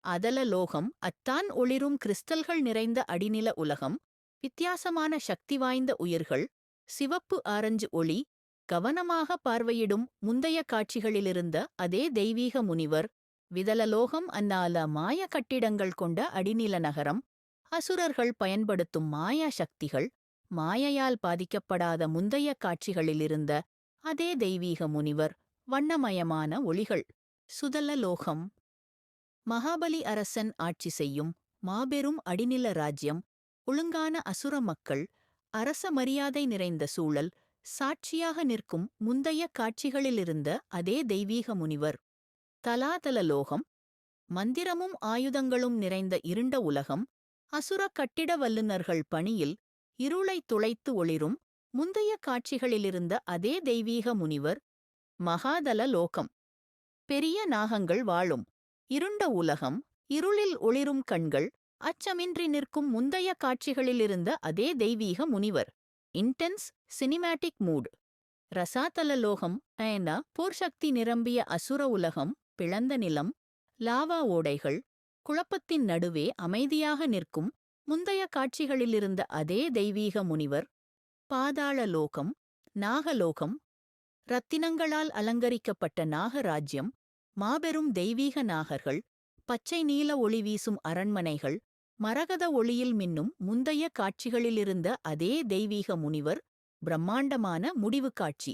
அதல லோகம் அத்தான் ஒளிரும் கிறிஸ்டல்கள் நிறைந்த அடிநில உலகம், வித்தியாசமான சக்தி வாய்ந்த உயிர்கள், சிவப்பு ஆரஞ்சு ஒளி, கவனமாக பார்வையிடும் முந்தைய காட்சிகளிலிருந்த அதே தெய்வீக முனிவர், விதலலோகம் அந்நால மாய கட்டிடங்கள் கொண்ட அடிநில நகரம், அசுரர்கள் பயன்படுத்தும் மாயா சக்திகள், மாயையால் பாதிக்கப்படாத முந்தைய காட்சிகளிலிருந்த அதே தெய்வீக முனிவர், வண்ணமயமான ஒளிகள், சுதலலோகம். மகாபலி அரசன் ஆட்சி செய்யும் மாபெரும் அடிநில ராஜ்யம், ஒழுங்கான அசுர மக்கள், அரச மரியாதை நிறைந்த சூழல், சாட்சியாக நிற்கும் முந்தைய காட்சிகளிலிருந்த அதே தெய்வீக முனிவர். தலாதல லோகம், மந்திரமும் ஆயுதங்களும் நிறைந்த இருண்ட உலகம், அசுர கட்டிட வல்லுநர்கள் பணியில் இருளைத் துளைத்து ஒளிரும் முந்தைய காட்சிகளிலிருந்த அதே தெய்வீக முனிவர். மகாதல லோகம், பெரிய நாகங்கள் வாழும் இருண்ட உலகம், இருளில் ஒளிரும் கண்கள், அச்சமின்றி நிற்கும் முந்தைய காட்சிகளிலிருந்த அதே தெய்வீக முனிவர். Intense cinematic mood. ரசாதல லோகம் போர்சக்தி நிரம்பிய அசுர உலகம், பிளந்த நிலம், லாவா ஓடைகள், குழப்பத்தின் நடுவே அமைதியாக நிற்கும் முந்தைய காட்சிகளிலிருந்த அதே தெய்வீக முனிவர். பாதாள லோகம், நாகலோகம், ரத்தினங்களால் அலங்கரிக்கப்பட்ட நாகராஜ்யம், மாபெரும் தெய்வீக நாகர்கள், பச்சை நீல ஒளி வீசும் அரண்மனைகள், மரகத ஒளியில் மின்னும் முந்தைய காட்சிகளிலிருந்த அதே தெய்வீக முனிவர். பிரம்மாண்டமான முடிவு காட்சி.